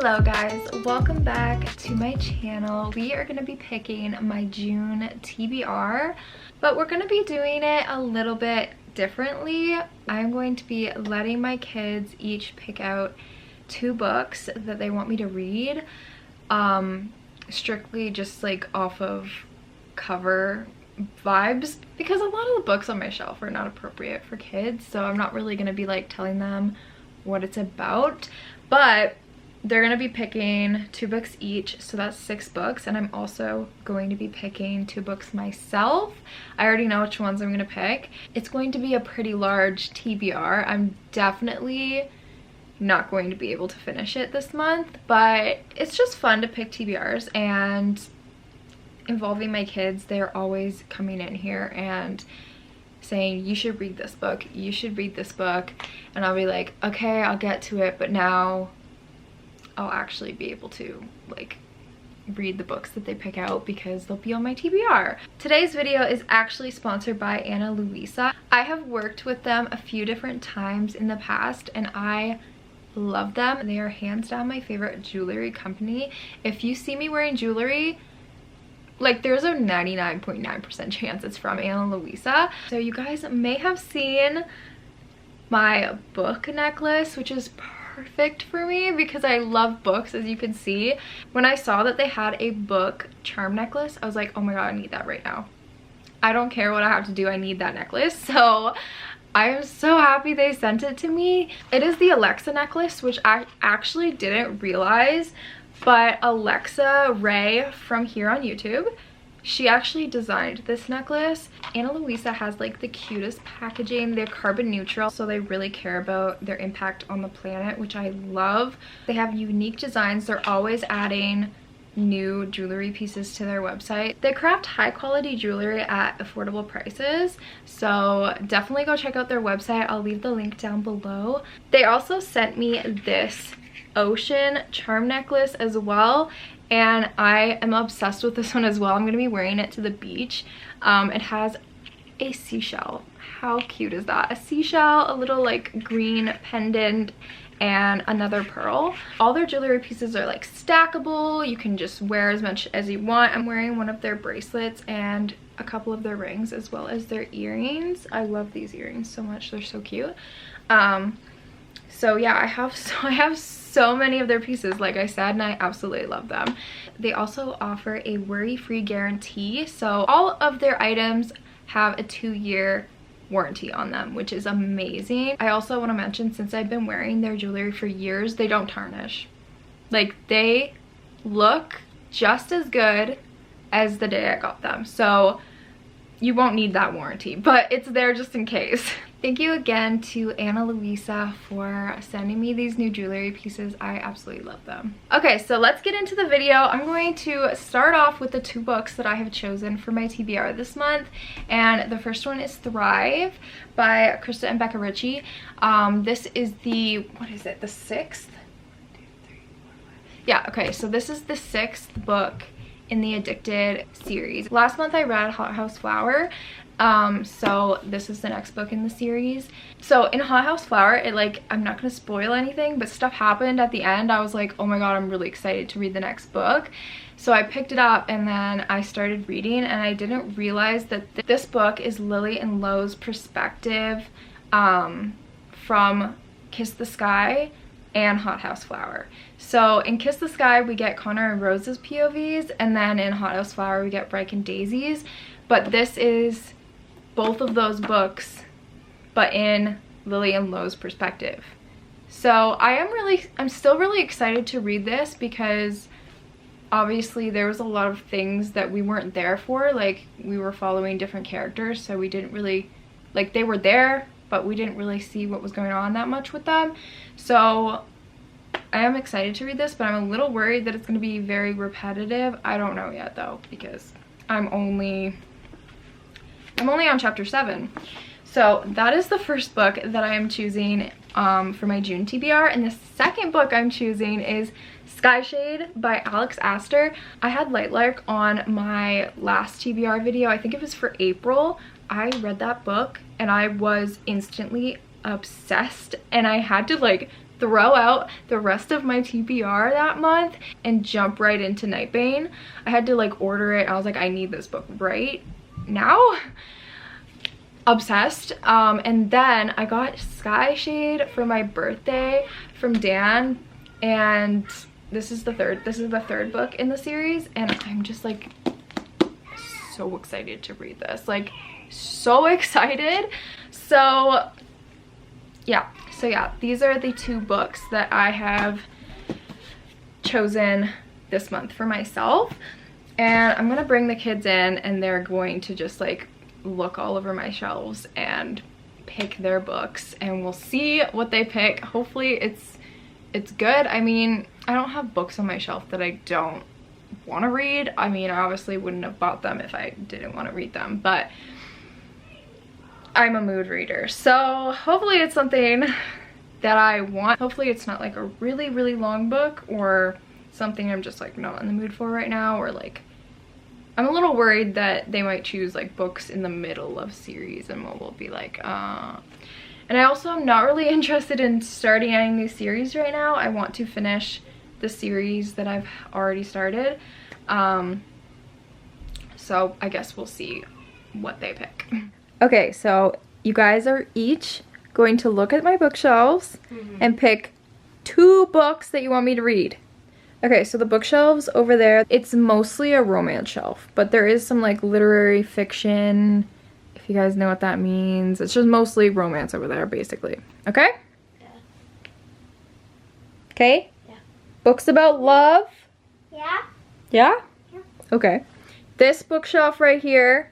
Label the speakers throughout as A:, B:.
A: Hello guys, welcome back to my channel. We are going to be picking my June TBR, but we're going to be doing it a little bit differently. I'm going to be letting my kids each pick out 2 books that they want me to read, strictly just like off of cover vibes, because a lot of the books on my shelf are not appropriate for kids, so I'm not really going to be like telling them what it's about, but they're going to be picking 2 books each, so that's 6 books, and I'm also going to be picking 2 books myself. I already know which ones I'm going to pick. It's going to be a pretty large TBR. I'm definitely not going to be able to finish it this month, but it's just fun to pick TBRs, and involving my kids, they're always coming in here and saying, you should read this book, you should read this book, and I'll be like, okay, I'll get to it, but now I'll actually be able to like read the books that they pick out because they'll be on my TBR. Today's video is actually sponsored by Luisa. I have worked with them a few different times in the past and I love them. They are hands down my favorite jewelry company. If you see me wearing jewelry, like there's a 99.9% chance it's from Luisa. So you guys may have seen my book necklace, which is perfect for me because I love books, as you can see. When I saw that they had a book charm necklace, I was like, oh my god, I need that right now. I don't care what I have to do, I need that necklace. So I am so happy they sent it to me. It is the Alexa necklace, which I actually didn't realize, but Alexa Ray from here on YouTube, she actually designed this necklace. Luisa has like the cutest packaging. They're carbon neutral, so they really care about their impact on the planet, which I love. They have unique designs. They're always adding new jewelry pieces to their website. They craft high quality jewelry at affordable prices, so definitely go check out their website. I'll leave the link down below. They also sent me this ocean charm necklace as well, and I am obsessed with this one as well. I'm going to be wearing it to the beach. It has a seashell. How cute is that? A seashell, a little like green pendant, and another pearl. All their jewelry pieces are like stackable. You can just wear as much as you want. I'm wearing one of their bracelets and a couple of their rings as well as their earrings. I love these earrings so much. They're so cute. So yeah, I have so many of their pieces, like I said, and I absolutely love them. They also offer a worry-free guarantee, so all of their items have a 2-year warranty on them, which is amazing. I also want to mention, since I've been wearing their jewelry for years, they don't tarnish. Like, they look just as good as the day I got them, so you won't need that warranty, but it's there just in case. Thank you again to Luisa for sending me these new jewelry pieces. I absolutely love them. Okay, so let's get into the video. I'm going to start off with the 2 books that I have chosen for my TBR this month, and the first one is Thrive by Krista and Becca Ritchie. This is the, what is it, the 6th? 1, 2, 3, 4, 5. Yeah, okay, so this is the 6th book in the Addicted series. Last month I read Hot House Flower, so this is the next book in the series. So in Hot House Flower, it like, I'm not gonna spoil anything, but stuff happened at the end. I was like, oh my god, I'm really excited to read the next book. So I picked it up and then I started reading, and I didn't realize that this book is Lily and Lo's perspective from Kiss the Sky and Hot House Flower. So in Kiss the Sky we get Connor and Rose's POVs, and then in Hot House Flower we get Bryke and Daisy's, but this is both of those books but in Lily and Lo's perspective. So I'm still really excited to read this because obviously there was a lot of things that we weren't there for. Like, we were following different characters, so we didn't really, like, they were there but we didn't really see what was going on that much with them. So I am excited to read this, but I'm a little worried that it's going to be very repetitive. I don't know yet though, because I'm only on chapter 7. So that is the first book that I am choosing for my June TBR, and the second book I'm choosing is Skyshade by Alex Astor. I had Lightlark on my last TBR video. I think it was for April. I read that book and I was instantly obsessed, and I had to like throw out the rest of my TBR that month and jump right into Nightbane. I had to like order it. I was like, I need this book right now. Obsessed. And then I got Sky Shade for my birthday from Dan, and this is the third book in the series, and I'm just like so excited to read this, like so excited. So yeah, these are the 2 books that I have chosen this month for myself, and I'm gonna bring the kids in and they're going to just like look all over my shelves and pick their books, and we'll see what they pick. Hopefully it's good. I mean, I don't have books on my shelf that I don't want to read. I mean, I obviously wouldn't have bought them if I didn't want to read them, but I'm a mood reader, so hopefully it's something that I want. Hopefully it's not like a really, really long book or something I'm just like not in the mood for right now, or like I'm a little worried that they might choose like books in the middle of series and we'll be like, And I also am not really interested in starting any new series right now. I want to finish the series that I've already started. So I guess we'll see what they pick. Okay, so you guys are each going to look at my bookshelves and pick 2 books that you want me to read. Okay, so the bookshelves over there, it's mostly a romance shelf, but there is some like literary fiction, if you guys know what that means. It's just mostly romance over there, basically. Okay?
B: Yeah.
A: Okay?
B: Yeah.
A: Books about love?
B: Yeah?
A: Yeah?
B: Yeah.
A: Okay. This bookshelf right here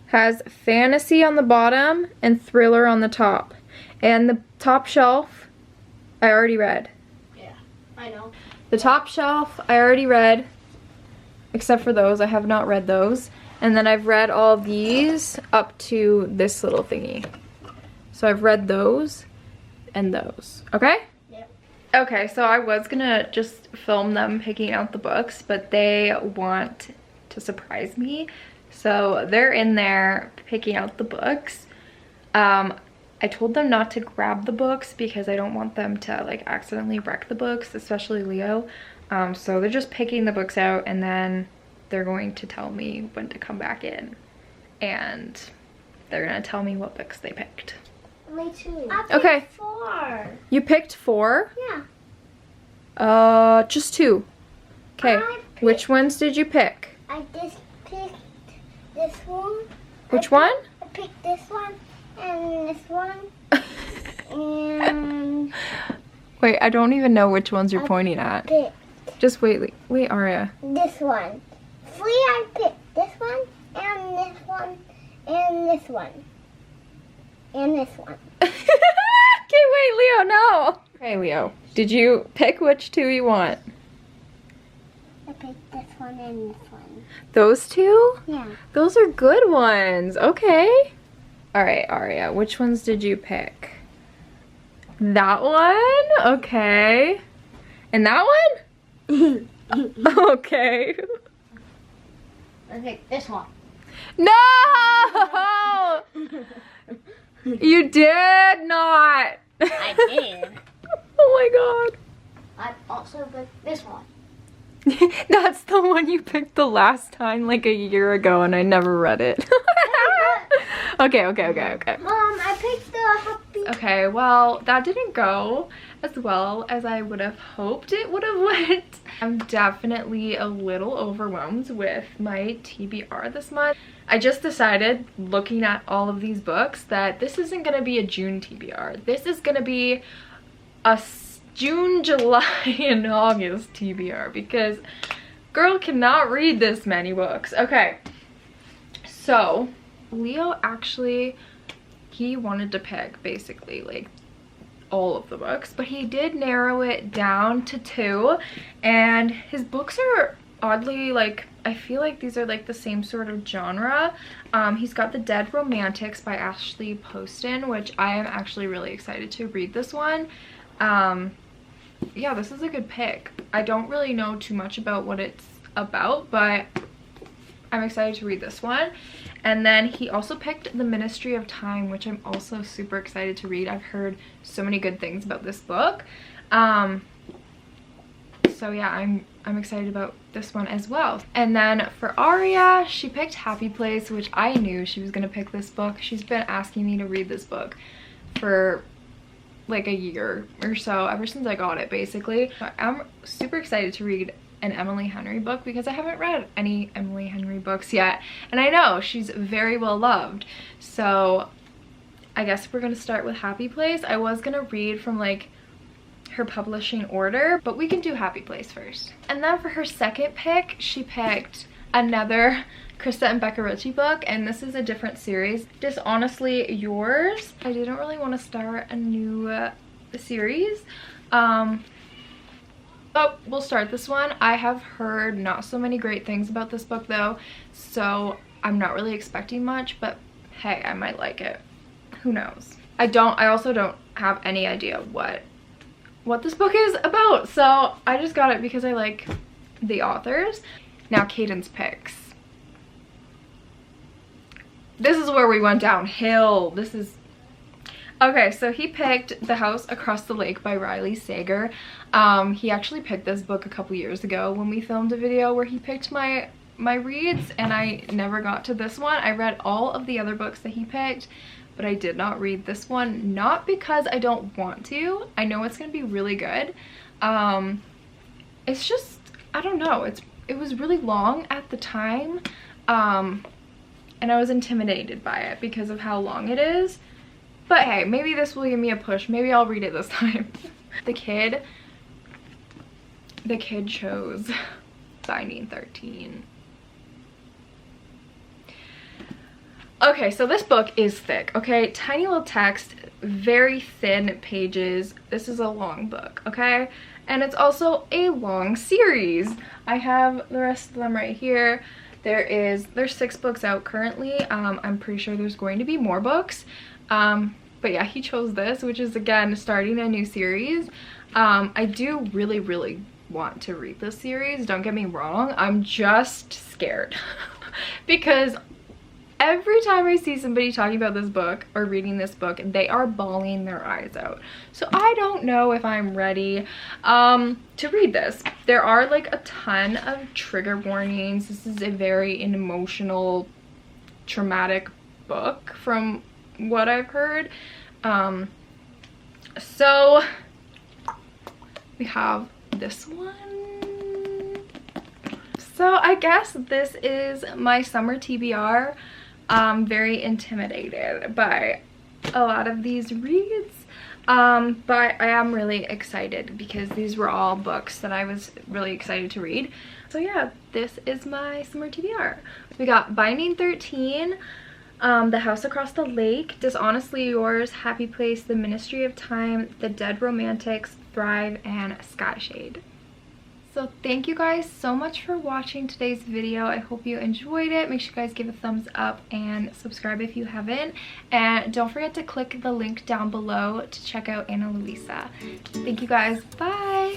A: has fantasy on the bottom and thriller on the top. And the top shelf, I already read.
B: Yeah, I know.
A: The top shelf, I already read, except for those. I have not read those. And then I've read all these up to this little thingy. So I've read those and those. Okay?
B: Yep.
A: Okay, so I was gonna just film them picking out the books, but they want to surprise me. So they're in there picking out the books. I told them not to grab the books because I don't want them to like accidentally wreck the books, especially Leo. So they're just picking the books out, and then they're going to tell me when to come back in. And they're gonna tell me what books they picked.
B: Me too.
A: Okay.
B: 4.
A: You picked 4?
B: Yeah.
A: Just 2. Okay, which ones did you pick?
B: I just picked this one.
A: Which one?
B: I picked this one and this one. And
A: Wait, I don't even know which ones you're pointing at.
B: picked
A: Just wait, Aria.
B: this one. 3, I picked this one and this one and this one. And this one.
A: Okay, wait, Leo, no. Okay, Leo, did you pick which 2 you want?
B: I picked this one and this one.
A: Those 2?
B: Yeah.
A: Those are good ones. Okay. All right, Aria, which ones did you pick? That one? Okay. And that one? Okay.
B: I picked this one.
A: No! You did not.
B: I did.
A: Oh my
B: I also picked this one.
A: god. That's the one you picked the last time, like a year ago, and I never read it. Okay.
B: Mom, I picked the happy.
A: Okay, well, that didn't go as well as I would have hoped it would have went. I'm definitely a little overwhelmed with my TBR this month. I just decided, looking at all of these books, that this isn't going to be a June TBR. This is going to be a June, July, and August TBR, because girl cannot read this many books. Okay, so Leo actually, he wanted to pick basically like all of the books, but he did narrow it down to 2, and his books are oddly like, I feel like these are like the same sort of genre. He's got The Dead Romantics by Ashley Poston, which I am actually really excited to read this one. Yeah, this is a good pick. I don't really know too much about what it's about, but I'm excited to read this one. And then he also picked The Ministry of Time, which I'm also super excited to read. I've heard so many good things about this book. So yeah, I'm excited about this one as well. And then for Aria, she picked Happy Place, which I knew she was gonna pick this book. She's been asking me to read this book for like a year or so, ever since I got it basically. I'm super excited to read an Emily Henry book because I haven't read any Emily Henry books yet, and I know she's very well loved. So I guess we're gonna start with Happy Place. I was gonna read from like her publishing order, but we can do Happy Place first. And then for her second pick, she picked another Krista and Becca Ritchie book, and this is a different series, Dishonestly Yours. I didn't really want to start a new series, but we'll start this one. I have heard not so many great things about this book though, so I'm not really expecting much, but hey, I might like it. Who knows? I also don't have any idea what this book is about, so I just got it because I like the authors. Now Caden's picks. This is where we went downhill. This is okay. So he picked The House Across the Lake by Riley Sager. He actually picked this book a couple years ago when we filmed a video where he picked my reads, and I never got to this one. I read all of the other books that he picked, but I did not read this one, not because I don't want to. I know it's gonna be really good. It's just, I don't know, it was really long at the time, and I was intimidated by it because of how long it is. But hey, maybe this will give me a push. Maybe I'll read it this time. The kid chose Binding 13. Okay, so this book is thick, okay? Tiny little text, very thin pages. This is a long book, okay? And it's also a long series. I have the rest of them right here. There's 6 books out currently. I'm pretty sure there's going to be more books. But yeah, he chose this, which is again starting a new series. I do really want to read this series, don't get me wrong. I'm just scared because every time I see somebody talking about this book or reading this book, they are bawling their eyes out. So I don't know if I'm ready to read this. There are like a ton of trigger warnings. This is a very emotional, traumatic book from what I've heard. So we have this one. So I guess this is my summer TBR. I'm very intimidated by a lot of these reads, but I am really excited because these were all books that I was really excited to read. So yeah, this is my summer TBR. We got Binding 13, The House Across the Lake, Dishonestly Yours, Happy Place, The Ministry of Time, The Dead Romantics, Thrive, and Skyshade. So thank you guys so much for watching today's video. I hope you enjoyed it. Make sure you guys give a thumbs up and subscribe if you haven't. And don't forget to click the link down below to check out Ana Luisa. Thank you guys. Bye.